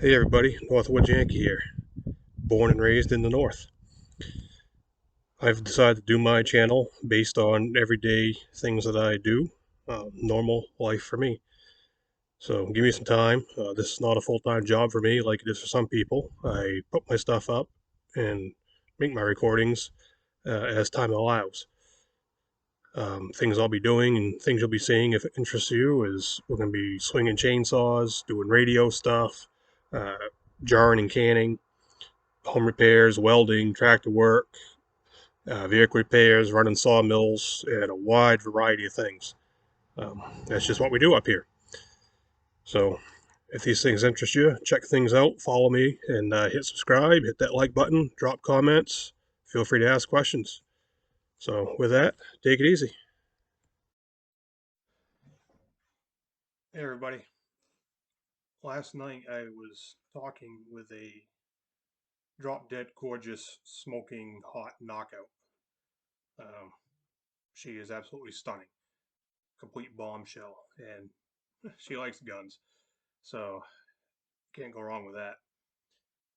Hey everybody, Northwood Yankee here. Born and raised in the North. I've decided to do my channel based on everyday things that I do, normal life for me. So give me some time. This is not a full-time job for me like it is for some people. I put my stuff up and make my recordings as time allows. Things I'll be doing and things you'll be seeing if it interests you is we're going to be swinging chainsaws, doing radio stuff, uh, jarring and canning, home repairs, welding, tractor work, vehicle repairs, running sawmills, and a wide variety of things. That's just what we do up here. So if these things interest you, check things out, follow me, and hit subscribe, hit that like button, drop comments. Feel free to ask questions. So with that, take it easy. Hey everybody. Last night I was talking with a drop dead gorgeous smoking hot knockout. Um, she is absolutely stunning, complete bombshell, and she likes guns, so can't go wrong with that.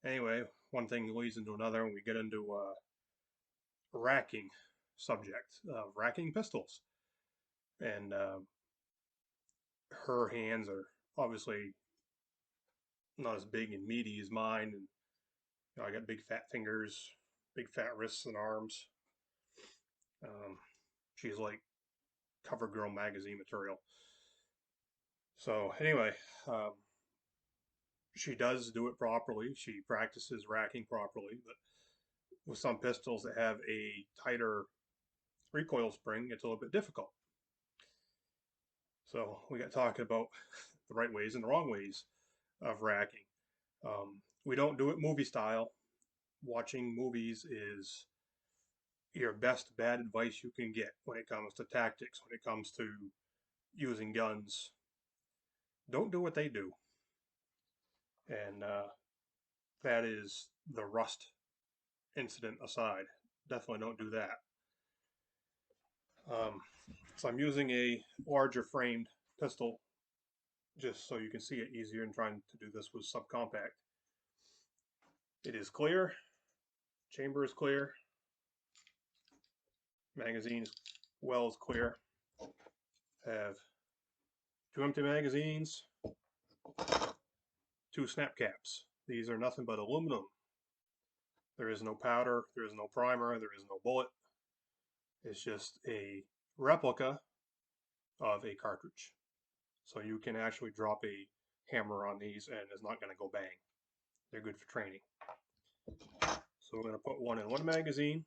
Anyway, one thing leads into another, and we get into racking subject, racking pistols, and her hands are obviously not as big and meaty as mine, and I got big fat fingers, big fat wrists and arms. Um, she's like CoverGirl magazine material. So anyway, um, she does do it properly. She practices racking properly, but with some pistols that have a tighter recoil spring, it's a little bit difficult. So we got talking about the right ways and the wrong ways of racking. We don't do it movie style. Watching movies is your best bad advice you can get when it comes to tactics, when it comes to using guns. Don't do what they do. And that is the rust incident aside. Definitely don't do that. Um, so I'm using a larger framed pistol just so you can see it easier in trying to do this with subcompact. It is clear, chamber is clear, magazine as well as clear. Have two empty magazines, two snap caps. These are nothing but aluminum. There is no powder, there is no primer, there is no bullet. It's just a replica of a cartridge. So you can actually drop a hammer on these and it's not going to go bang. They're good for training. So we're going to put one in one magazine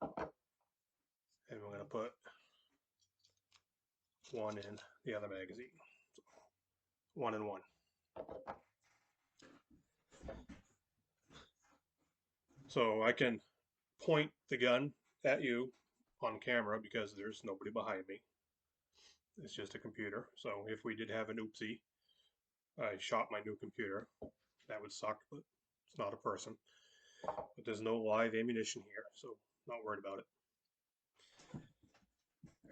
and we're going to put one in the other magazine. So one and one. So I can point the gun at you on camera because there's nobody behind me. It's just a computer. So if we did have an oopsie, I shot my new computer, that would suck, but it's not a person. But there's no live ammunition here, so not worried about it.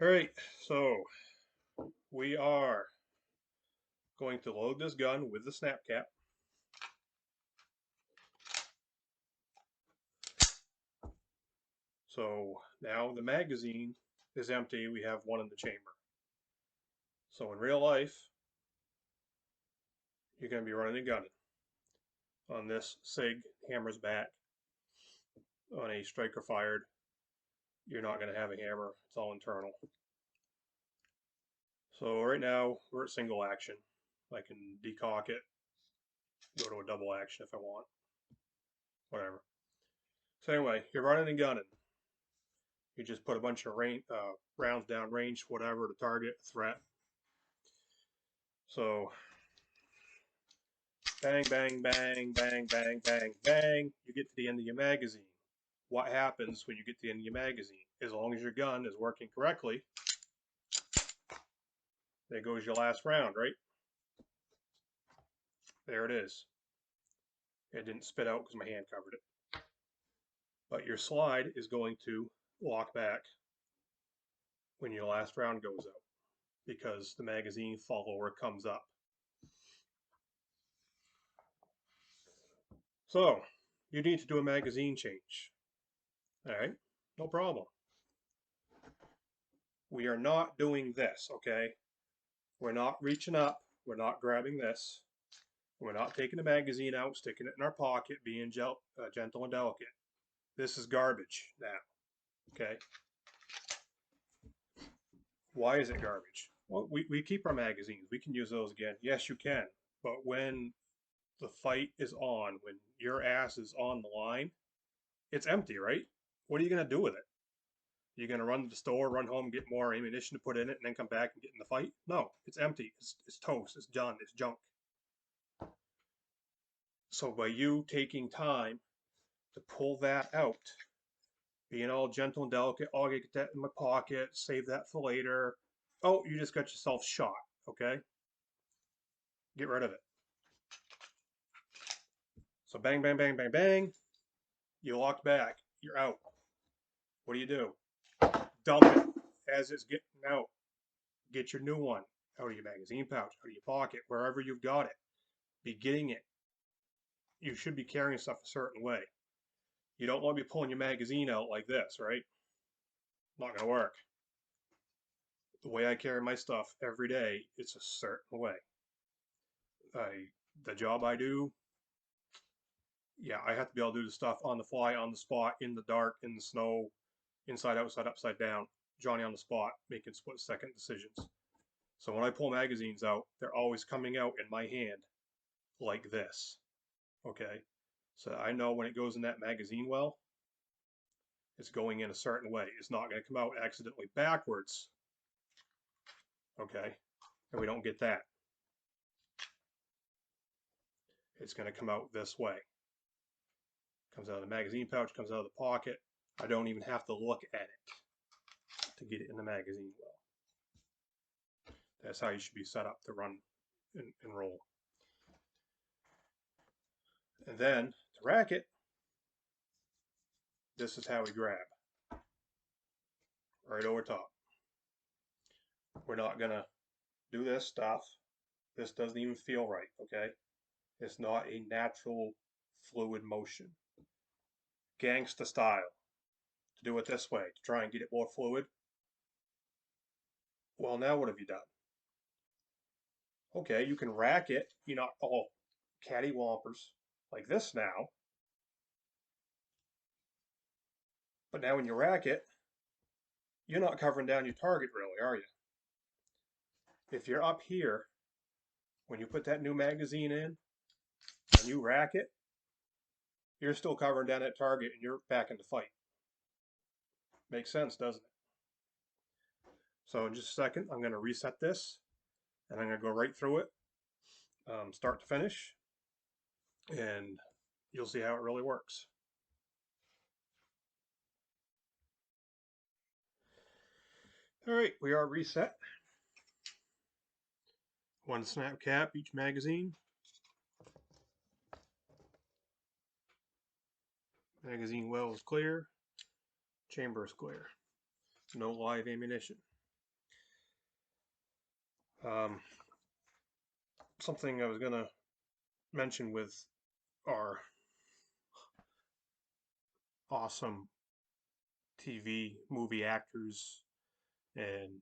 All right, so we are going to load this gun with the snap cap. So now the magazine is empty. We have one in the chamber. So in real life, you're going to be running a gun on this SIG hammer's back. On a striker fired, you're not going to have a hammer. It's all internal. So right now we're at single action. I can decock it, go to a double action if I want, whatever. So anyway, you're running and gunning. You just put a bunch of rounds down range, whatever, to target a threat. So bang, bang, bang, bang, bang, bang, bang. You get to the end of your magazine. What happens when you get to the end of your magazine? As long as your gun is working correctly, there goes your last round, right? There it is. It didn't spit out because my hand covered it. But your slide is going to lock back when your last round goes out because the magazine follower comes up. So, you need to do a magazine change. All right, no problem. We are not doing this, okay? We're not reaching up. We're not grabbing this. We're not taking the magazine out, sticking it in our pocket, being gentle and delicate. This is garbage now, okay? Why is it garbage? Well, we keep our magazines. We can use those again. Yes, you can. But when the fight is on, when your ass is on the line, it's empty, right? What are you going to do with it? You're going to run to the store, run home, get more ammunition to put in it, and then come back and get in the fight? No, it's empty. It's toast. It's done. It's junk. So by you taking time to pull that out, being all gentle and delicate, oh, I get that in my pocket, save that for later. Oh, you just got yourself shot, okay? Get rid of it. So bang, bang, bang, bang, bang. You locked back. You're out. What do? Dump it as it's getting out. Get your new one out of your magazine pouch, out of your pocket, wherever you've got it. Be getting it. You should be carrying stuff a certain way. You don't want to be pulling your magazine out like this, right? Not going to work. The way I carry my stuff every day, it's a certain way. The job I do, yeah, I have to be able to do the stuff on the fly, on the spot, in the dark, in the snow, inside, outside, upside down, Johnny on the spot, making split-second decisions. So when I pull magazines out, they're always coming out in my hand like this, okay? So I know when it goes in that magazine well, it's going in a certain way. It's not going to come out accidentally backwards, okay? And we don't get that. It's going to come out this way. Comes out of the magazine pouch, comes out of the pocket. I don't even have to look at it to get it in the magazine well. That's how you should be set up to run and roll. And then to rack it, this is how we grab. Right over top. We're not gonna do this stuff. This doesn't even feel right, okay? It's not a natural fluid motion. Gangsta style. To do it this way, to try and get it more fluid. Well, now what have you done? Okay, you can rack it. You're not all cattywampers like this now. But now when you rack it, you're not covering down your target really, are you? If you're up here, when you put that new magazine in and you rack it, you're still covering down that target and you're back in the fight. Makes sense, doesn't it? So in just a second, I'm going to reset this and I'm going to go right through it, start to finish, and you'll see how it really works. All right, we are reset. One snap cap each magazine. Magazine well is clear. Chamber is clear. No live ammunition. Something I was going to mention with our awesome TV movie actors and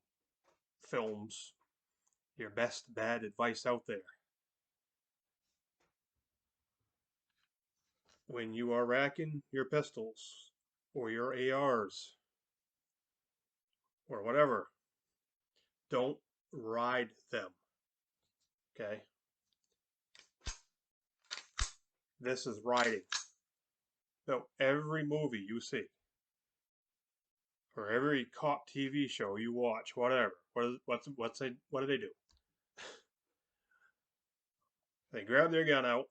films, your best bad advice out there. When you are racking your pistols or your ARs or whatever, don't ride them. Okay? This is riding. So every movie you see, or every cop TV show you watch, whatever, what do they do? They grab their gun out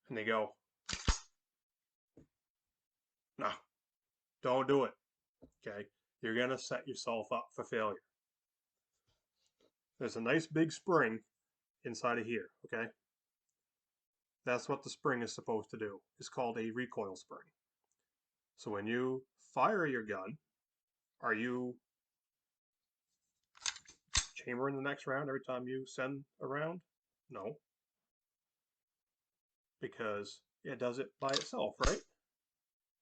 and they go, no, don't do it. Okay? You're gonna set yourself up for failure. There's a nice big spring inside of here, okay? That's what the spring is supposed to do. It's called a recoil spring. So when you fire your gun, are you chambering the next round every time you send a round? No. because it does it by itself, right?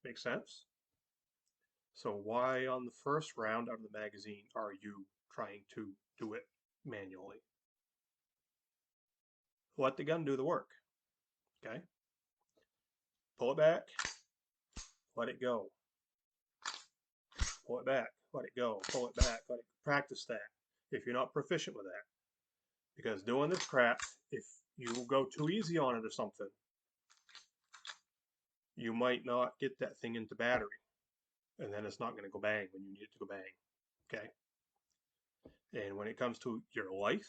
Makes sense? So why on the first round of the magazine are you trying to do it manually? Let the gun do the work, okay? Pull it back, let it go. Pull it back, let it go. Pull it back, let it practice that if you're not proficient with that. Because doing this crap, if you go too easy on it or something, you might not get that thing into battery. And then it's not going to go bang when you need it to go bang, okay? And when it comes to your life,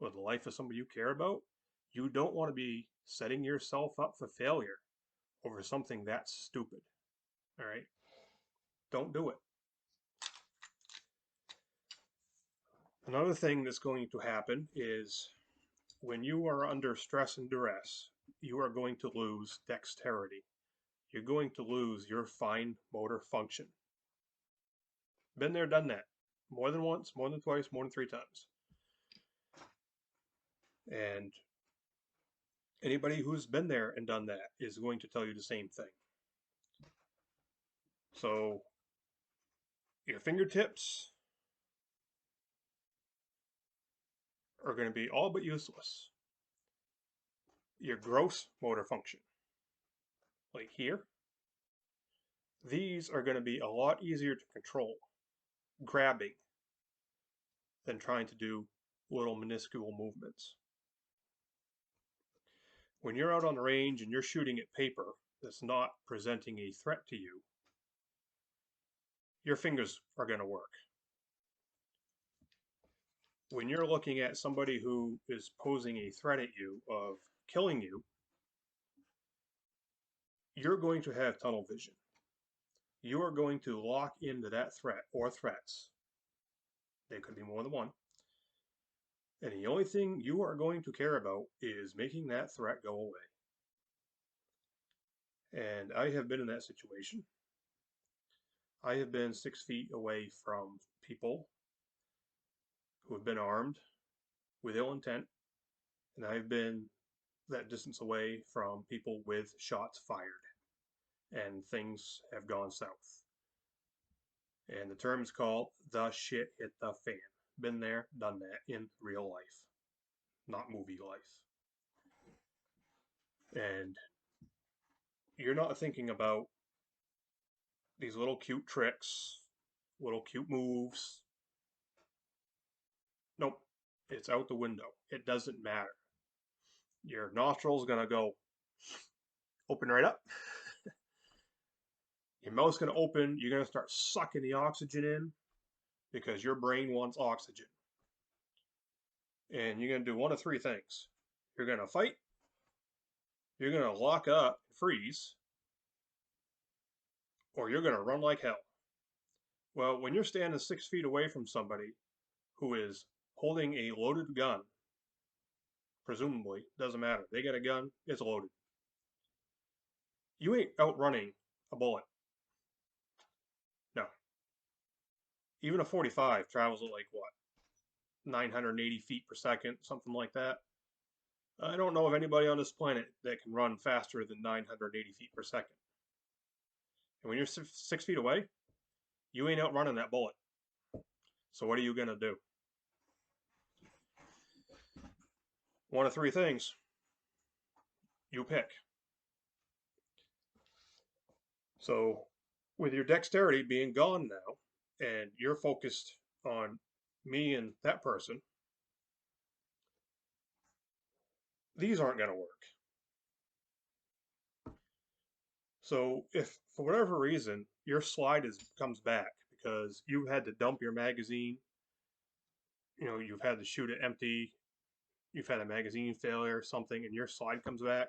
or the life of somebody you care about, you don't want to be setting yourself up for failure over something that's stupid. All right? Don't do it. Another thing that's going to happen is when you are under stress and duress, you are going to lose dexterity. You're going to lose your fine motor function. Been there, done that. More than once, more than twice, more than 3 times. And anybody who's been there and done that is going to tell you the same thing. So your fingertips are going to be all but useless. Your gross motor function, like here, these are going to be a lot easier to control, grabbing, than trying to do little minuscule movements. When you're out on the range and you're shooting at paper that's not presenting a threat to you, your fingers are going to work. When you're looking at somebody who is posing a threat at you of killing you, you're going to have tunnel vision. You are going to lock into that threat or threats. There could be more than one. And the only thing you are going to care about is making that threat go away. And I have been in that situation. I have been 6 feet away from people who have been armed with ill intent, and I've been that distance away from people with shots fired, and things have gone south. And the term's called the shit hit the fan. Been there, done that in real life, not movie life. And you're not thinking about these little cute tricks, little cute moves. Nope, it's out the window. It doesn't matter. Your nostrils gonna go open right up. Your mouth's gonna open. You're gonna start sucking the oxygen in because your brain wants oxygen. And you're gonna do one of 3 things. You're gonna fight, you're gonna lock up and freeze, or you're gonna run like hell. Well, when you're standing 6 feet away from somebody who is holding a loaded gun, presumably, doesn't matter. They got a gun, it's loaded. You ain't outrunning a bullet. No. Even a 45 travels at like what? 980 feet per second, something like that. I don't know of anybody on this planet that can run faster than 980 feet per second. And when you're 6 feet away, you ain't outrunning that bullet. So what are you going to do? One of 3 things. You pick. So with your dexterity being gone now, and you're focused on me and that person, these aren't going to work. So if for whatever reason your slide comes back because you had to dump your magazine, you've had to shoot it empty, you've had a magazine failure or something, and your slide comes back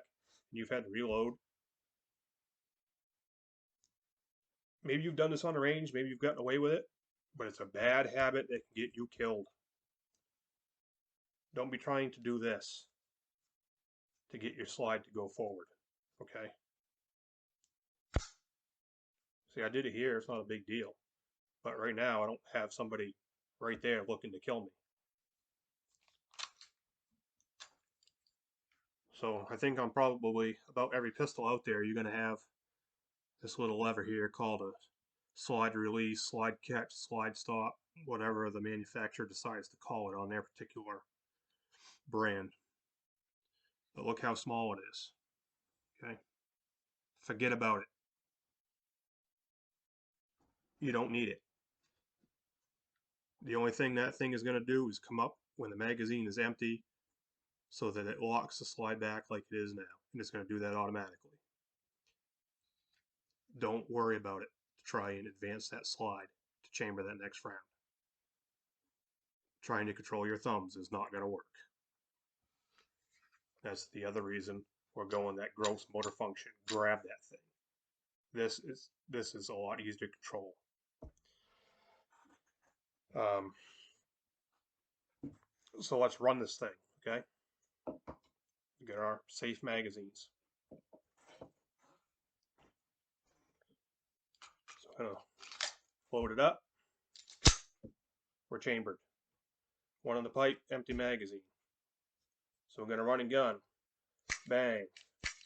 and you've had to reload. Maybe you've done this on the range, maybe you've gotten away with it, but it's a bad habit that can get you killed. Don't be trying to do this to get your slide to go forward, okay? See, I did it here, it's not a big deal. But right now, I don't have somebody right there looking to kill me. So I think on probably about every pistol out there, you're going to have this little lever here called a slide release, slide catch, slide stop, whatever the manufacturer decides to call it on their particular brand. But look how small it is. Okay, forget about it. You don't need it. The only thing that thing is going to do is come up when the magazine is empty so that it locks the slide back like it is now. And it's going to do that automatically. Don't worry about it to try and advance that slide to chamber that next round. Trying to control your thumbs is not going to work. That's the other reason we're going that gross motor function. Grab that thing. This is a lot easier to control. So let's run this thing, okay? Get our safe magazines. So I'm gonna load it up. We're chambered. One on the pipe, empty magazine. So we're gonna run and gun. Bang,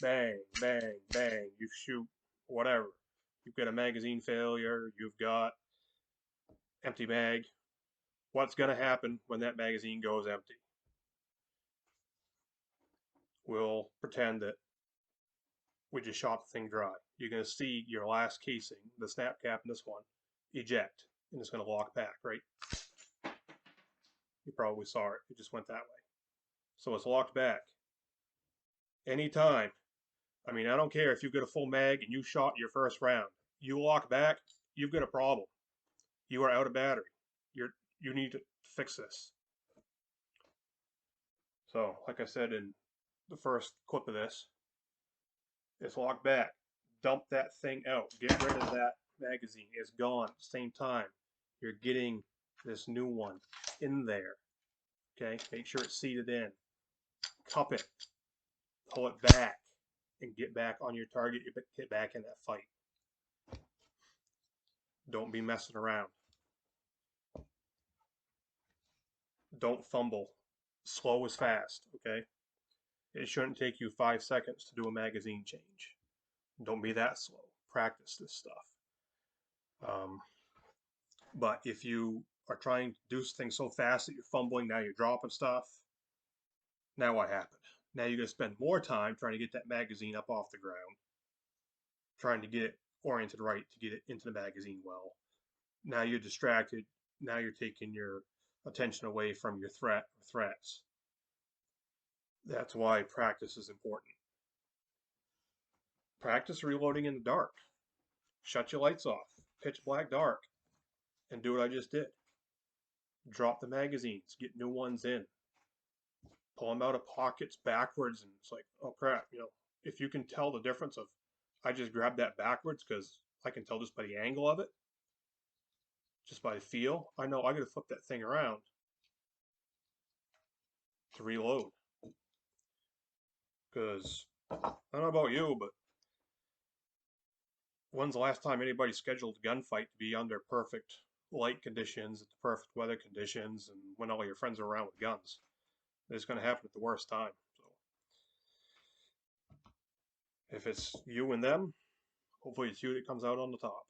bang, bang, bang. You shoot whatever. You've got a magazine failure. You've got empty mag. What's gonna happen when that magazine goes empty? We'll pretend that we just shot the thing dry. You're going to see your last casing, the snap cap in this one, eject, and it's going to lock back, right? You probably saw it. It just went that way. So it's locked back. Anytime. I mean, I don't care if you've got a full mag and you shot your first round. You lock back, you've got a problem. You are out of battery. You need to fix this. So, like I said in the first clip of this, it's locked back. Dump that thing out. Get rid of that magazine. It's gone at the same time. You're getting this new one in there. Okay, make sure it's seated in. Cup it. Pull it back and get back on your target. Get back in that fight. Don't be messing around. Don't fumble. Slow is fast, okay? It shouldn't take you 5 seconds to do a magazine change. Don't be that slow. Practice this stuff. But if you are trying to do things so fast that you're fumbling, now you're dropping stuff, now what happened? Now you're going to spend more time trying to get that magazine up off the ground, trying to get it oriented right to get it into the magazine well. Now you're distracted. Now you're taking your attention away from your threats. That's why practice is important. Practice reloading in the dark. Shut your lights off, pitch black dark, and do what I just did. Drop the magazines, get new ones in. Pull them out of pockets backwards, and it's like, oh crap, if you can tell the difference of, I just grabbed that backwards because I can tell just by the angle of it, just by the feel, I know I gotta flip that thing around to reload. Because, I don't know about you, but when's the last time anybody scheduled a gunfight to be under perfect light conditions, the perfect weather conditions, and when all your friends are around with guns? It's going to happen at the worst time. So if it's you and them, hopefully it's you that comes out on the top.